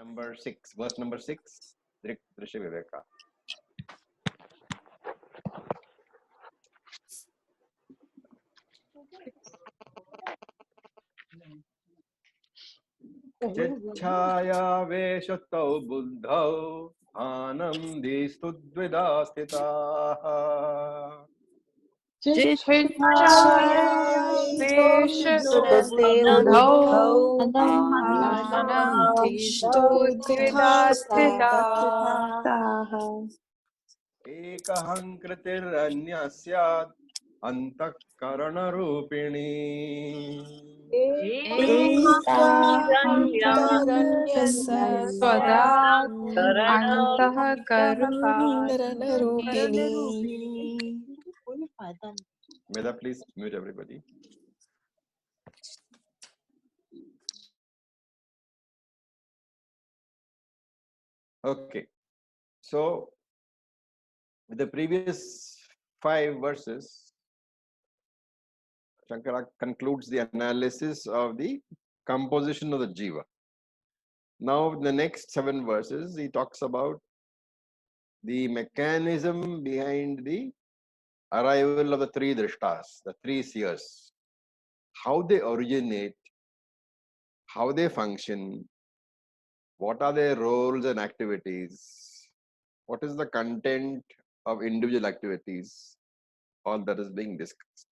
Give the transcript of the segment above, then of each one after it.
number 6, verse number 6, Dṛg-Dṛśya-Viveka. चिच्छाया वेशतौ बुद्धौ आनं धीस्तु द्विधा स्थिताः एकहङ्कृतिरन्यः स्यात् अन्तःकरणरूपिणी Meda, please mute everybody. Okay, so with the previous 5 verses, Shankara concludes the analysis of the composition of the jiva. Now, in the next 7 verses, he talks about the mechanism behind the arrival of the 3 drishtas, the 3 seers, how they originate, how they function, what are their roles and activities, what is the content of individual activities, all that is being discussed.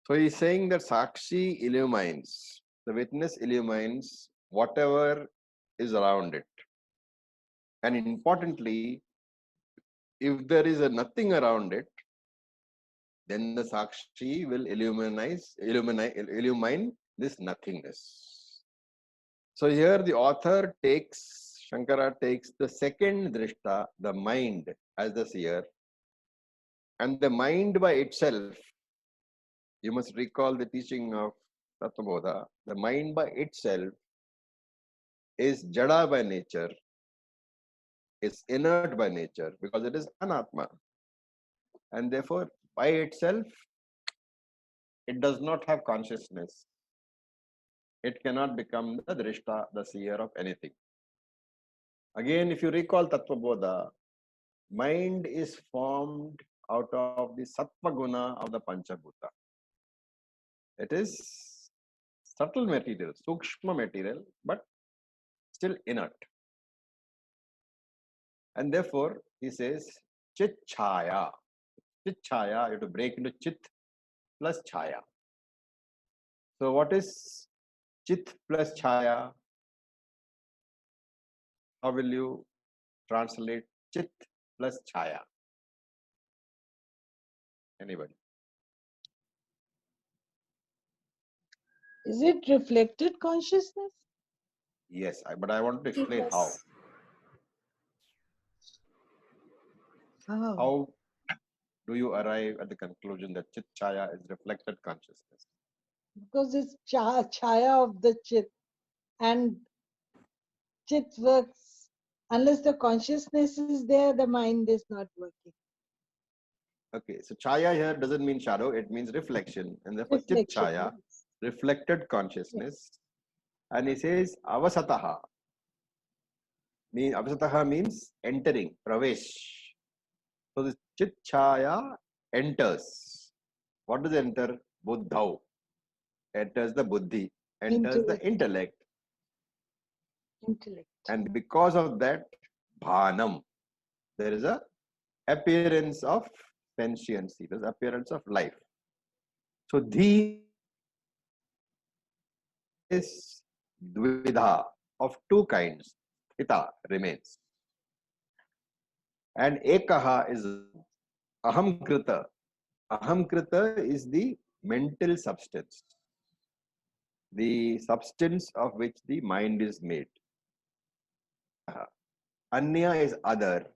So he's saying that Sakshi illumines, the witness illumines whatever is around it. And importantly, if there is a nothing around it, then the Sakshi will illumine this nothingness. So here the author takes, Shankara takes the second drishta, the mind, as the seer. And the mind by itself, you must recall the teaching of Tattva-bodha, the mind by itself is jada by nature, is inert by nature, because it is anatma. And therefore, by itself, it does not have consciousness. It cannot become the drishta, the seer of anything. Again, if you recall Tattva-bodha, mind is formed out of the sattva guna of the Panchabhuta. It is subtle material, sukshma material, but still inert. And therefore, he says, chit chaya. Chit chaya, you have to break into chit plus chaya. So what is chit plus chaya? How will you translate chit plus chaya? Anybody? Is it reflected consciousness? Yes, but I want to explain how. How do you arrive at the conclusion that chit chaya is reflected consciousness? Because it's chaya of the chit, and chit works unless the consciousness is there, the mind is not working. Okay, so chaya here doesn't mean shadow, it means reflection, and therefore chit chaya, reflected consciousness. Yes. And he says avasataha. Avasataha means entering, pravesh. So this chit chaya enters. What does enter? Buddhau. Enters the buddhi, enters the intellect. And because of that, bhanam, there is a appearance of sentiency, there's appearance of life. So the is dvidha, of 2 kinds. Hita remains. And ekaha is aham krita. Aham krita is the mental substance, the substance of which the mind is made. Anya is other.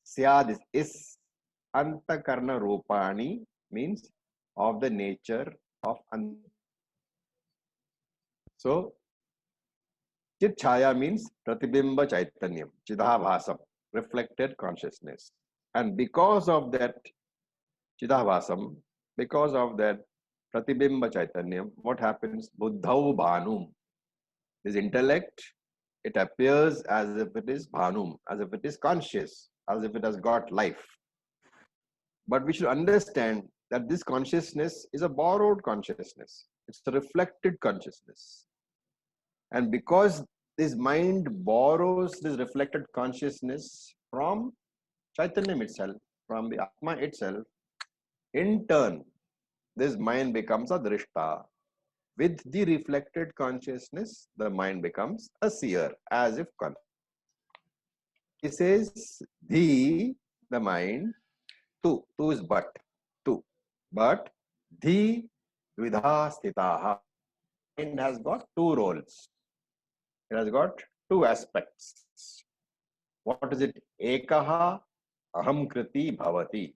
Syad is antakarna rupani, means of the nature of anta. So chit chaya means pratibimba chaitanyam, chidabhasam, reflected consciousness. And because of that chidabhasam, because of that pratibimba chaitanyam, what happens? Buddhau bhanum, this intellect It appears as if it is Bhanum, as if it is conscious, as if it has got life. But we should understand that this consciousness is a borrowed consciousness. It's a reflected consciousness. And because this mind borrows this reflected consciousness from Chaitanya itself, from the Atma itself, in turn, this mind becomes a drishta. With the reflected consciousness, the mind becomes a seer, as if conscious. He says, the mind, two is but, two. But, the dvidha sthitaha. Mind has got two roles. It has got two aspects. What is it? Ekaha aham kriti bhavati.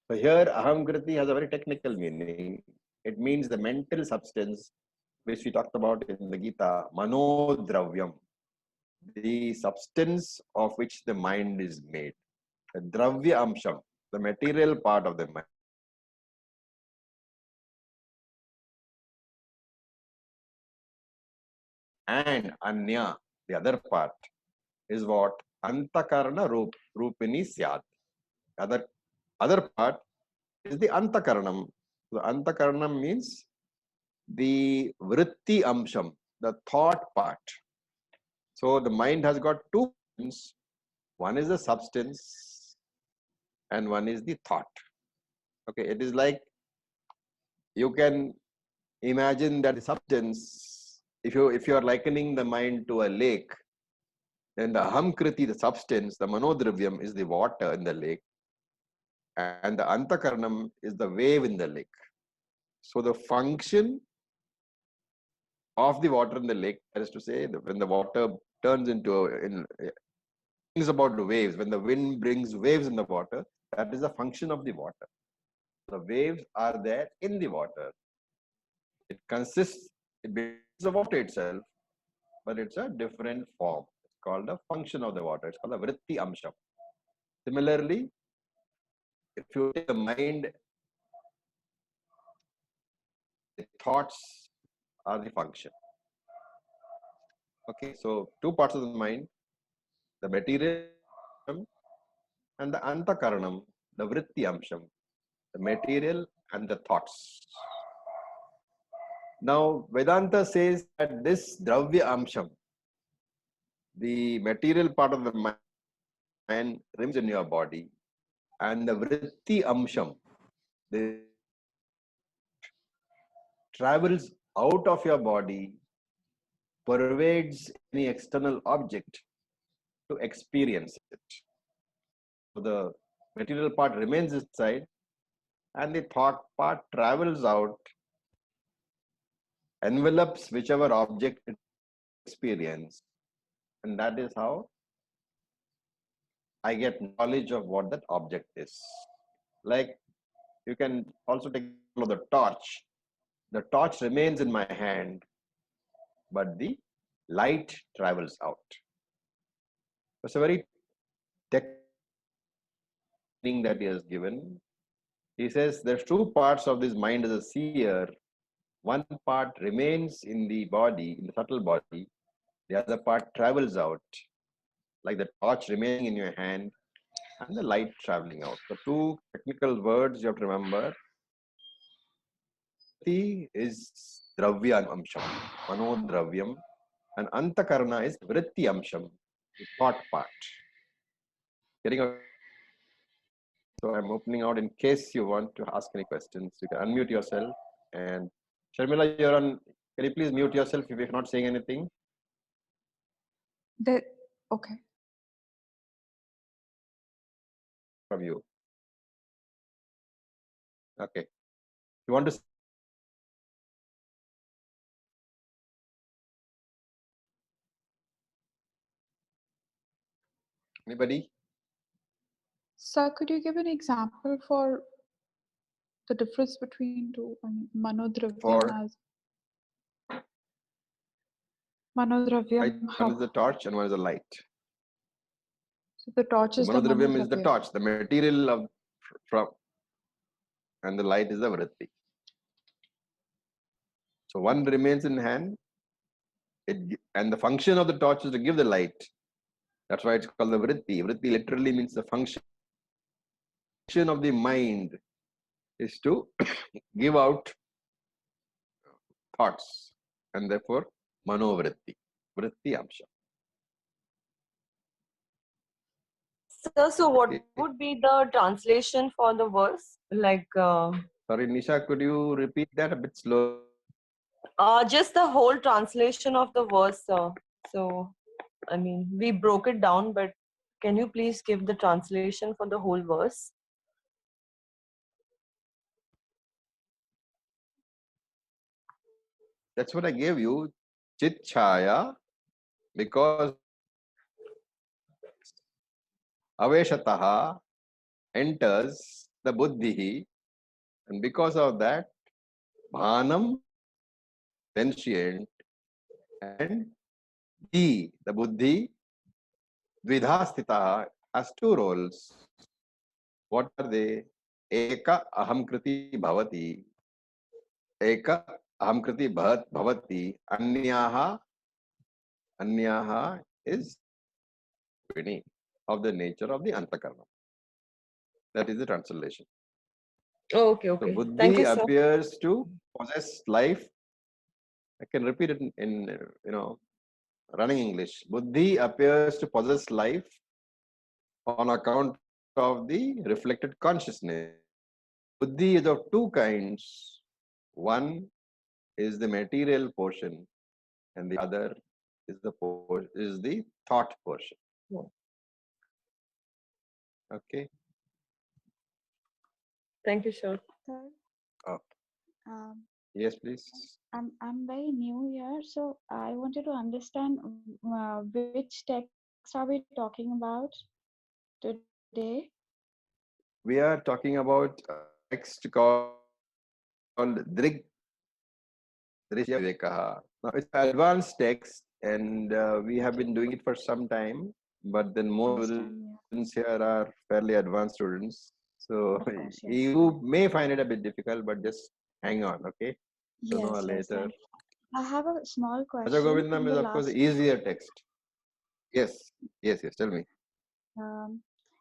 So here aham kriti has a very technical meaning. It means the mental substance which we talked about in the Gita, manodravyam, the substance of which the mind is made. The dravya amsham, the material part of the mind. And anya, the other part, is what? Antakarana rupini syat. Other part is the antakaranam. The antakaranam means the vritti amsham, the thought part. So the mind has got two parts. One is the substance and one is the thought. Okay, it is like you can imagine that the substance, if you are likening the mind to a lake, then the aham kriti, the substance, the manodravyam is the water in the lake, and the antakaranam is the wave in the lake. So the function of the water in the lake, that is to say, when the water turns into brings about the waves, when the wind brings waves in the water, that is the function of the water. The waves are there in the water. It consists of water itself, but it's a different form. It's called a function of the water. It's called a vritti amsham. Similarly, if you take the mind, the thoughts are the function. Okay, so two parts of the mind, the material and the antakaranam, the vritti amsham, the material and the thoughts. Now, Vedanta says that this dravya amsham, the material part of the mind, remains in your body, and the vritti amsham, the travels out of your body, pervades any external object to experience it. So the material part remains inside, and the thought part travels out, envelops whichever object it experience, and that is how I get knowledge of what that object is. Like you can also take the torch. The torch remains in my hand, but the light travels out. It's a very technical thing that he has given. He says there's two parts of this mind as a seer. One part remains in the body, in the subtle body. The other part travels out, like the torch remaining in your hand and the light traveling out. The two technical words you have to remember. Is dravya amsham, manodravyam, and antakarana is vritti amsham, the thought part. Getting a So I'm opening out in case you want to ask any questions. You can unmute yourself. And Sharmila, you're on. Can you please mute yourself if you're not saying anything? Okay. From you. Okay. You want to? Anybody? Sir, could you give an example for the difference between two? I mean, Manodravyam as Manodravyam. One is the torch and one is the light. So the torch is the Manodravyam is the torch, the material of from, and the light is the vritti. So one remains in hand, And the function of the torch is to give the light. That's why it's called the vritti. Vritti literally means the function of the mind is to give out thoughts, and therefore manovritti, vritti amsha. So what Okay. would be the translation for the verse? Like, Sorry, Nisha, could you repeat that a bit slow? just the whole translation of the verse. So, I mean, we broke it down, but can you please give the translation for the whole verse? That's what I gave you. Chit chaya, because aveshataha enters the buddhi, and because of that, bhanam, sentient, and the buddhi, dvidha has two roles. What are they? Eka aham kriti bhavati. Eka aham kriti bhavati. Anyaha is of the nature of the antakarna. That is the translation. Okay, So okay. Thank buddhi you, sir. appears to possess life. I can repeat it in running English. Buddhi appears to possess life on account of the reflected consciousness. Buddhi is of two kinds. One is the material portion, and the other is the thought portion. Okay. Thank you, sir. Sir, Okay. um, Yes, please. I'm very new here, so I wanted to understand which text are we talking about today? We are talking about a text called Dṛg-Dṛśya-Viveka. Now, it's an advanced text, and we have been doing it for some time, but then most Understand, yeah. students here are fairly advanced students. So Of course, yes. you may find it a bit difficult, but just hang on, okay? Sooner or Yes, yes. later. I have a small Raja question. Govindam In is, the of course, last, the easier text. Yes, yes, tell me.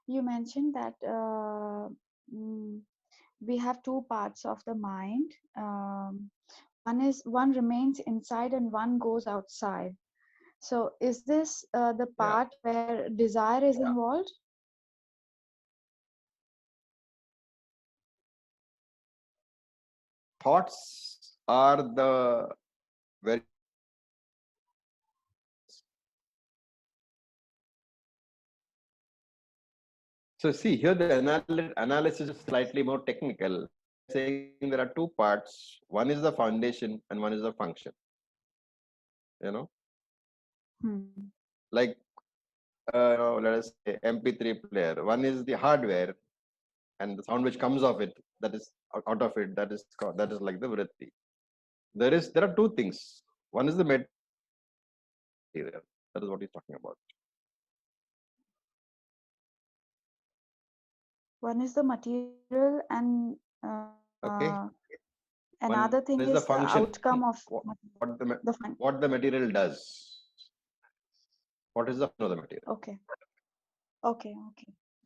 you mentioned that mm, we have two parts of the mind. One remains inside and one goes outside. So is this the Yeah. part where desire is involved? Thoughts are the very. So see, here the analysis is slightly more technical, saying there are two parts. One is the foundation and one is the function. Like, let us say MP3 player. One is the hardware, and the sound which comes off it, that is out of it, that is like the vritti. There are two things. One is the material. That is what he's talking about. One is the material, and Okay. another One thing is the is the function. outcome of What the material does. What is the function of the material? Okay. Okay.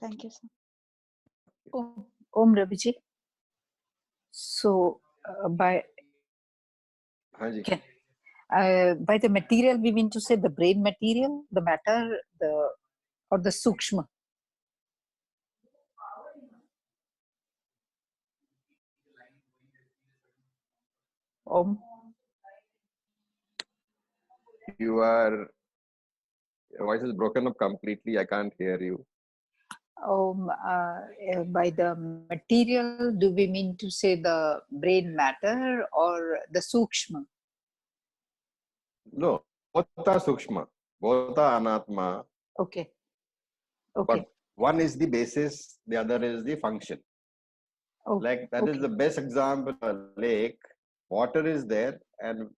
Thank you, sir. Om Raviji. So by the material, we mean to say the brain material, the matter, or the sukshma. Om. Your voice is broken up completely. I can't hear you. By the material, do we mean to say the brain matter or the sukshma? No, both are sukshma, both are anatma. Okay. But one is the basis, the other is the function. Like that is the best example of a lake. Water is there, and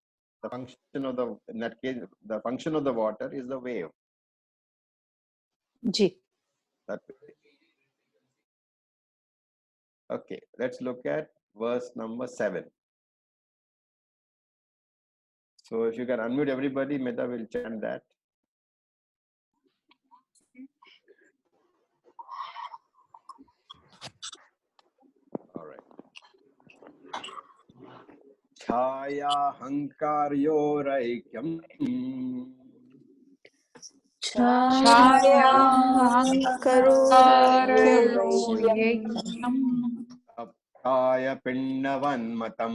the function of in that case, the function of the water is the wave. Ji. That way. Okay, let's look at verse number 7. So if you can unmute everybody, Meta will chant that. All right. Chaya hankaryoraikyam taptaya pindavanmatam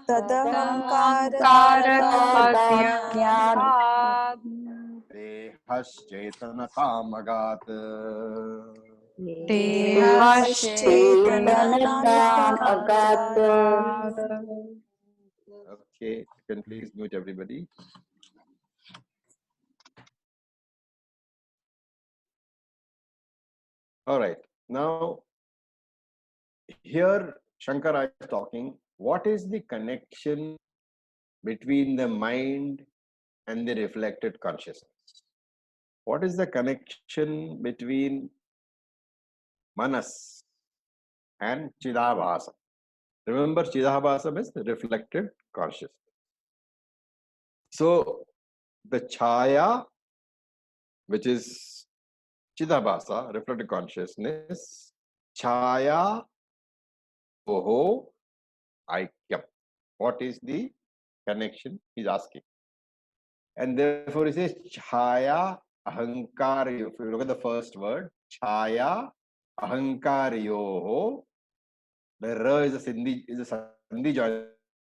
tadahankaratadatmyad dehaschetanakamagaat. Okay, you can please mute everybody. All right. Now, here Shankara is talking, what is the connection between the mind and the reflected consciousness? What is the connection between Manas and Chidabhasa? Remember, Chidabhasa is the reflected consciousness. So, the Chaya, which is Chidabhasa, reflected consciousness, Chaya Oho Aikyam. What is the connection? He's asking. And therefore, he says Chaya Ahankar. If you look at the first word, Chaya Ahankaryoho. The ra is a Sandhi joiner.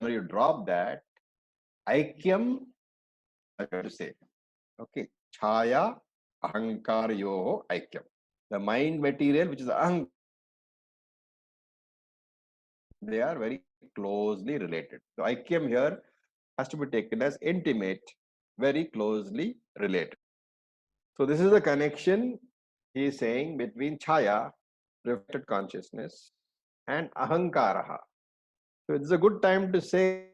You drop that. Aikyam, I have to say. Okay. Chaya Ahankaryoho Aikyam. The mind material, which is Ahankar, they are very closely related. So Aikyam here has to be taken as intimate, very closely related. So this is the connection he is saying between Chaya, reflected consciousness, and Ahankaraha. So it's a good time to say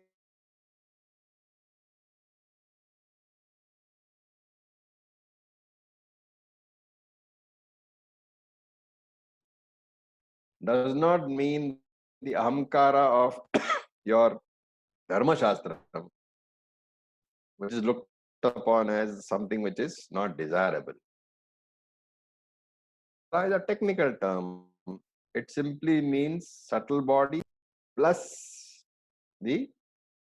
does not mean the Ahamkara of your Dharma Shastra, which is looked upon as something which is not desirable. Is a technical term. It simply means subtle body plus the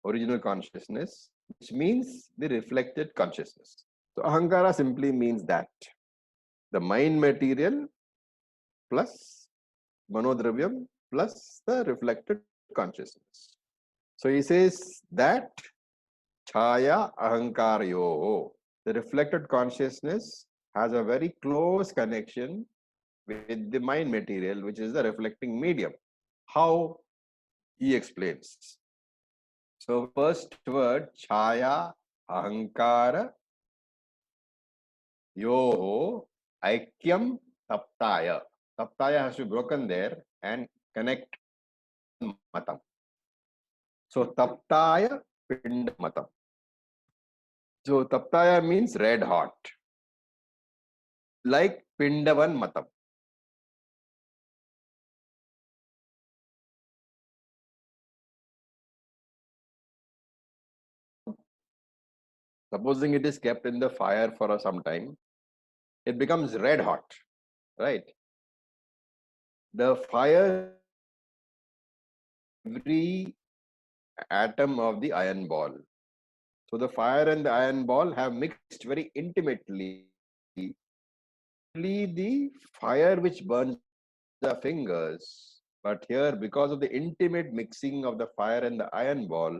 original consciousness, which means the reflected consciousness. So Ahankara simply means that the mind material plus Manodravyam plus the reflected consciousness. So he says that Chaya Ahankaryo, the reflected consciousness has a very close connection with the mind material, which is the reflecting medium. How? He explains. So first word, Chaya Ahankara Yoho Aikyam Taptaya. Taptaya has to be broken there and connect Matam. So Taptaya Pind Matam. So Taptaya means red hot. Like Pindavan Matam. Supposing it is kept in the fire for some time, it becomes red hot, right? The fire, every atom of the iron ball. So the fire and the iron ball have mixed very intimately. Only the fire which burns the fingers, but here because of the intimate mixing of the fire and the iron ball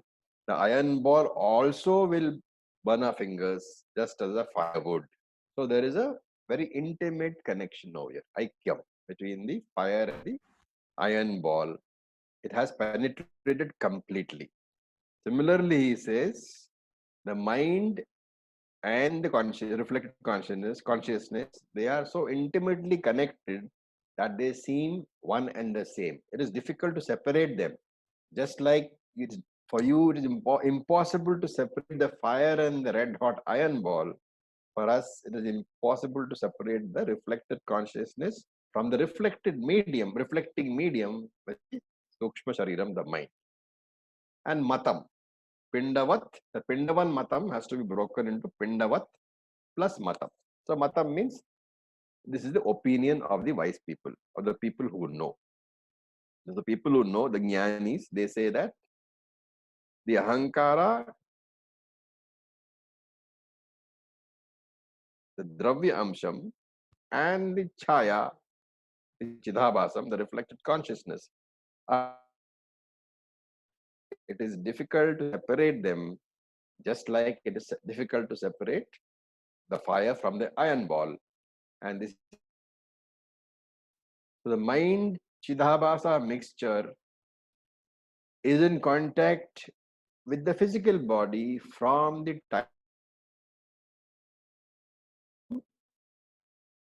also will burn our fingers just as a firewood. So there is a very intimate connection over here, aikyam, between the fire and the iron ball. It has penetrated completely. Similarly, he says, the mind and the reflected consciousness, they are so intimately connected that they seem one and the same. It is difficult to separate them. Just like it's for you, it is impossible to separate the fire and the red hot iron ball. for us, it is impossible to separate the reflected consciousness from the reflecting medium, which is Sukshma Shariram, the mind. And Matam, Pindavat, the Pindavan Matam has to be broken into Pindavat plus Matam. So Matam means this is the opinion of the wise people, or the people who know. The people who know, the Jnanis, they say that the Ahankara, the Dravya Amsham, and the Chaya, the Chidabhasam, the reflected consciousness, it is difficult to separate them, just like it is difficult to separate the fire from the iron ball. And this, the mind Chidabhasa mixture is in contact with the physical body from the time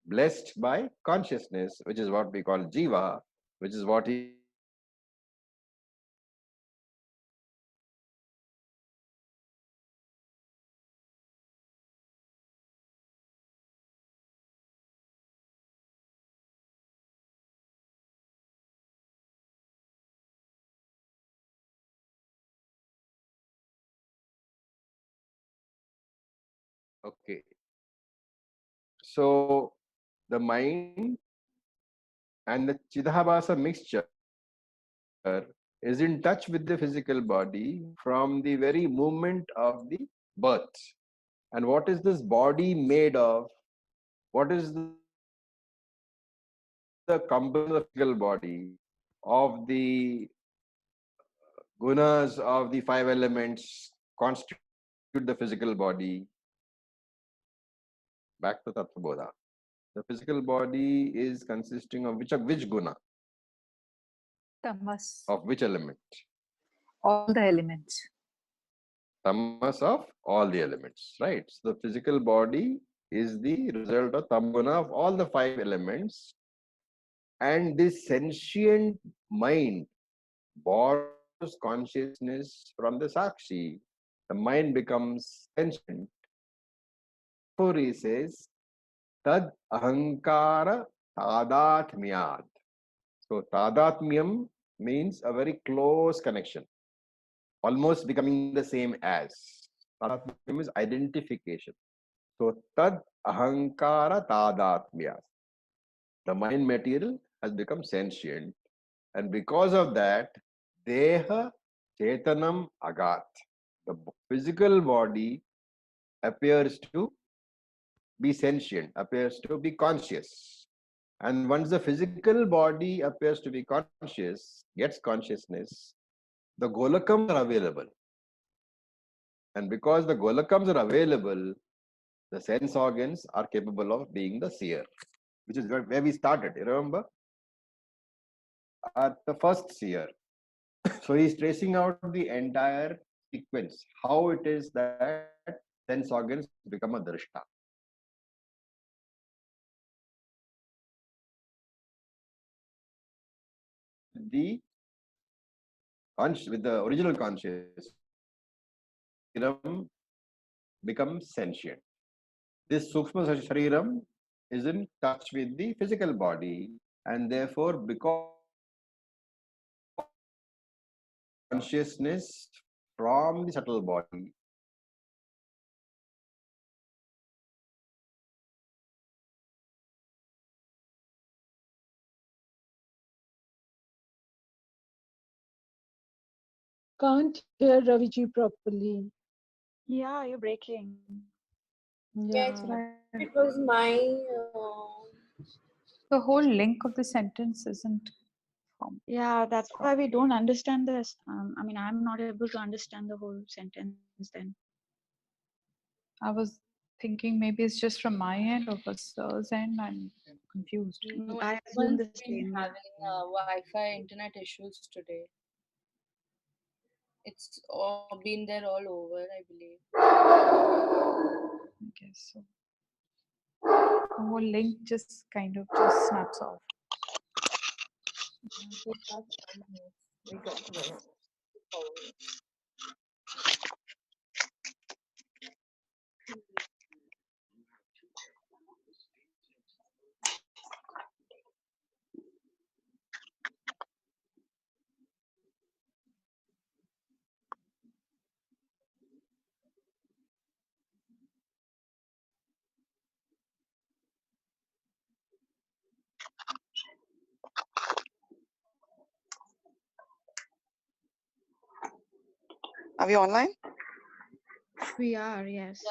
blessed by consciousness, which is what we call Jiva, which is what he okay. So the mind and the Chidabhasa mixture is in touch with the physical body from the very moment of the birth. And what is this body made of? What is the component of the physical body, of the gunas of the five elements constitute the physical body? Back to Tattvabodha. The physical body is consisting of which guna? Tamas. Of which element? All the elements. Tamas of all the elements, right? So the physical body is the result of tamguna of all the five elements, and this sentient mind borrows consciousness from the sakshi. The mind becomes sentient. Therefore, he says, tad ahankara tadatmyad. So tadatmyam means a very close connection, almost becoming the same as. Tadatmyam is identification. So tad ahankara tadatmyad. The mind material has become sentient, and because of that, deha chetanam agat. The physical body appears to be sentient, appears to be conscious. And once the physical body appears to be conscious, gets consciousness, the golakams are available. And because the golakams are available, the sense organs are capable of being the seer, which is where we started. You remember? At the first seer. So he's tracing out the entire sequence, how it is that sense organs become a drishta. With the original consciousness, becomes sentient. This Sukshma Shariram is in touch with the physical body, and therefore, because consciousness from the subtle body Can't hear Raviji properly. Yeah, you're breaking. Yeah. That's what I. It was my. The whole link of the sentence isn't formed. Yeah, that's why we don't understand this. I mean, I'm not able to understand the whole sentence then. I was thinking maybe it's just from my end or for sir's end. I'm confused. No, I assume everyone's the been same. having Wi-Fi internet issues today. It's all been there all over, I believe. I guess so. The whole link just kind of just snaps off. We talked about it. Are we online? We are, yes.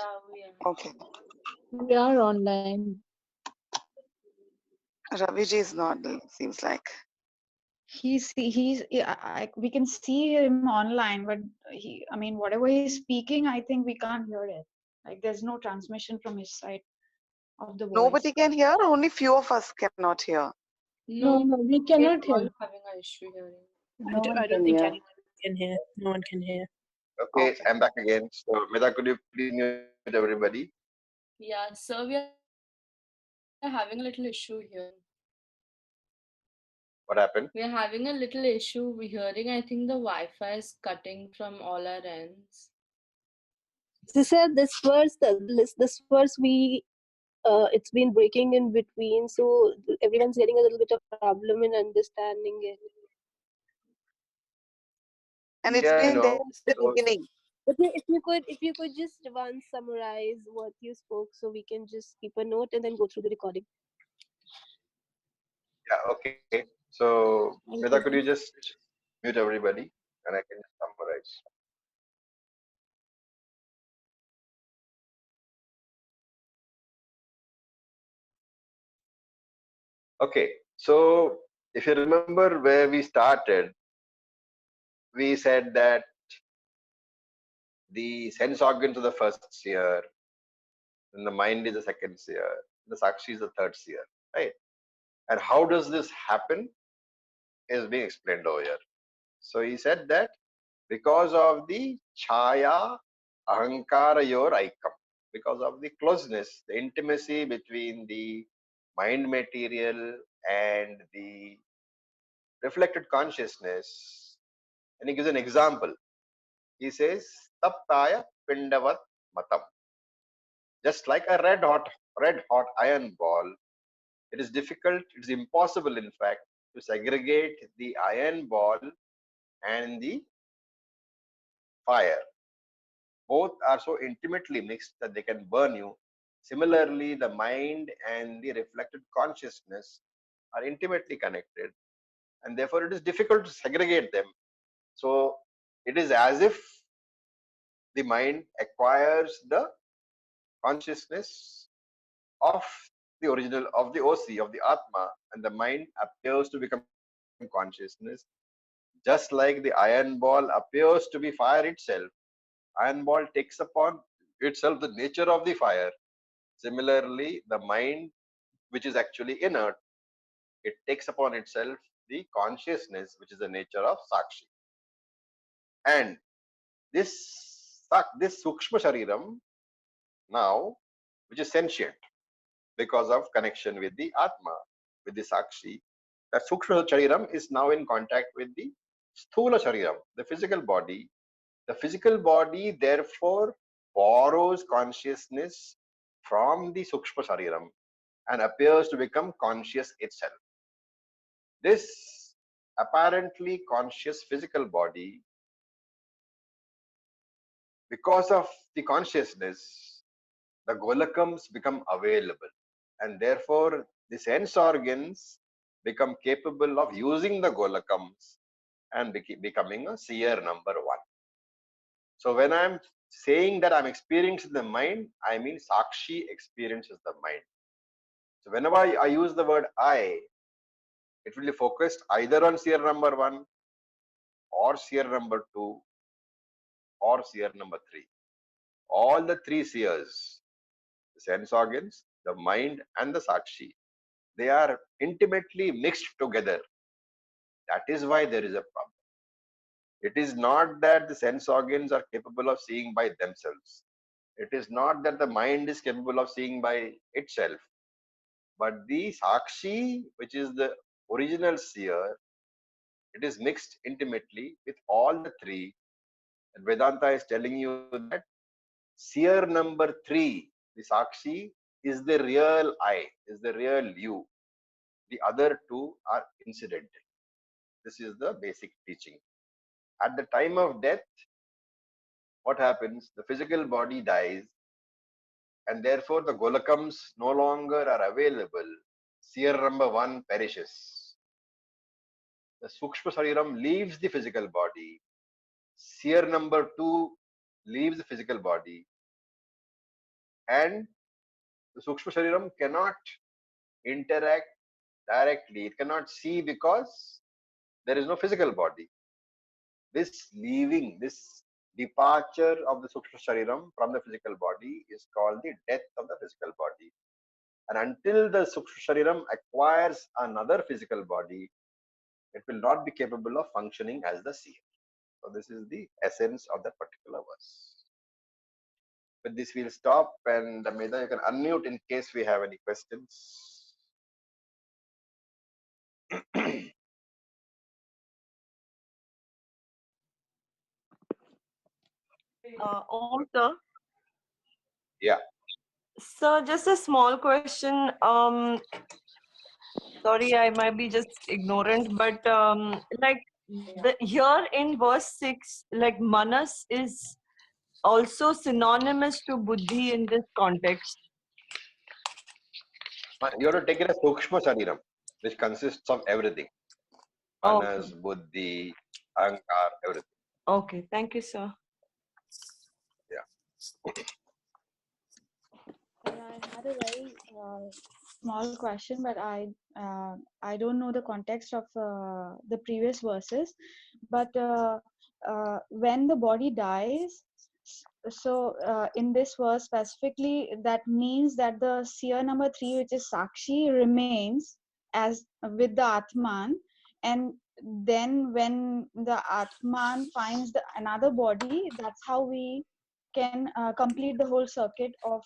Okay. We are online. Raviji is not, seems like. We can see him online, but I mean, whatever he's speaking, I think we can't hear it. Like, there's no transmission from his side of the voice. Nobody can hear, only few of us cannot hear. No, we cannot hear. Having an issue hearing. No one I don't can think hear. anyone can hear. No one can hear. Okay, Okay. I'm back again. So, Meda, could you please mute everybody? Yeah, sir, we are having a little issue here. What happened? We are having a little issue with hearing. I think the Wi-Fi is cutting from all our ends. So sir, this verse it's been breaking in between, so everyone's getting a little bit of problem in understanding it. And it's Yeah, I been there know. since the So, beginning. But if you could just once summarize what you spoke, so we can just keep a note and then go through the recording. yeah, okay. So, Thank Meda, you. could you just mute everybody and I can just summarize? Okay, so if you remember where we started, we said that the sense organs are the first sphere, and the mind is the second sphere, the sakshi is the third sphere, right? And how does this happen is being explained over here. So he said that because of the chaya ahankara yor aikam, because of the closeness, the intimacy between the mind material and the reflected consciousness. And he gives an example. He says, taptaya pindavat matam. Just like a red hot iron ball, it is difficult, it's impossible in fact, to segregate the iron ball and the fire. Both are so intimately mixed that they can burn you. Similarly, the mind and the reflected consciousness are intimately connected, and therefore it is difficult to segregate them. So it is as if the mind acquires the consciousness of the original, of the OC, of the Atma, and the mind appears to become consciousness, just like the iron ball appears to be fire itself. Iron ball takes upon itself the nature of the fire. Similarly, the mind, which is actually inert, it takes upon itself the consciousness, which is the nature of Sakshi. And this Sukshma Shariram now, which is sentient because of connection with the Atma, with the Sakshi, that Sukshma Shariram is now in contact with the Sthula Shariram, the physical body. The physical body, therefore, borrows consciousness from the Sukshma Shariram and appears to become conscious itself. This apparently conscious physical body, because of the consciousness, the golakams become available, and therefore the sense organs become capable of using the golakams and becoming a seer number one. So when I'm saying that I'm experiencing the mind, I mean Sakshi experiences the mind. So whenever I use the word I, it will be focused either on seer number one, or seer number two, or seer number three. All the three seers, the sense organs, the mind, and the Sakshi, they are intimately mixed together. That is why there is a problem. It is not that the sense organs are capable of seeing by themselves. It is not that the mind is capable of seeing by itself. But the Sakshi, which is the original seer, it is mixed intimately with all the three. And Vedanta is telling you that seer number three, the Sakshi, is the real I, is the real you. The other two are incidental. This is the basic teaching. At the time of death, what happens? The physical body dies, and therefore the golakams no longer are available. Seer number one perishes. The Sukshma Shariram leaves the physical body. seer number 2 leaves the physical body, and the Sukshma Shariram cannot interact directly. It cannot see because there is no physical body. This leaving, this departure of the Sukshma Shariram from the physical body is called the death of the physical body. And until the Sukshma Shariram acquires another physical body, it will not be capable of functioning as the seer. So this is the essence of that particular verse. With this, we'll stop, and Medha, you can unmute in case we have any questions. Om sir. Yeah. So just a small question. Sorry, I might be just ignorant, but like here in verse 6, like manas is also synonymous to buddhi in this context. You have to take it as Sukshma Shariram, which consists of everything. Manas, buddhi, ahankar, everything. Okay, thank you, sir. Yeah. I had a very small question, but I don't know the context of the previous verses. But when the body dies, so in this verse specifically, that means that the seer number 3, which is Sakshi, remains as with the Atman, and then when the Atman finds another body, that's how we can complete the whole circuit of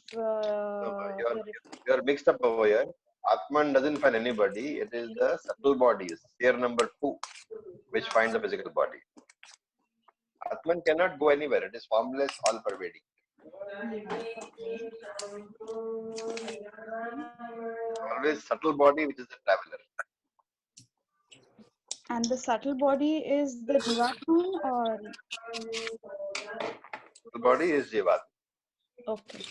You're mixed up over here. Atman doesn't find anybody. It is the subtle bodies, seer number 2, which finds the physical body. Atman cannot go anywhere. It is formless, all-pervading. Always subtle body, which is the traveler. And the subtle body is the Jivatman, or Subtle body is Jivat. okay.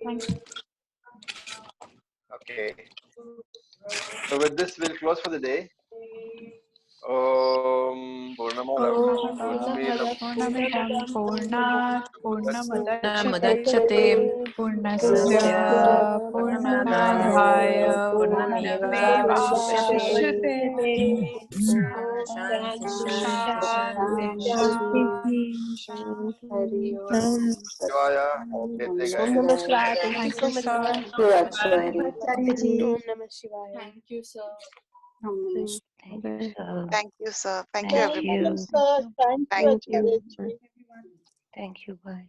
Thank you. Okay. So with this, we'll close for the day. Om Purnamada Purnamidam पूर्णमिदं पूर्णात् पूर्णमुदच्यते पूर्णस्य पूर्णमादाय पूर्णमेवावशिष्यते शान्ति शान्ति शान्ति शान्तिः हरि ओम Shivaya. Okay, guys. Om Namah Shivaya. Thank you Thank so you, much, sir. sir. Om Namah Shivaya. Thank you, sir. Thank you, sir. Thank you, Thank everybody. you, sir. Thank you, Thank you. Acharya ji. Thank you. Bye.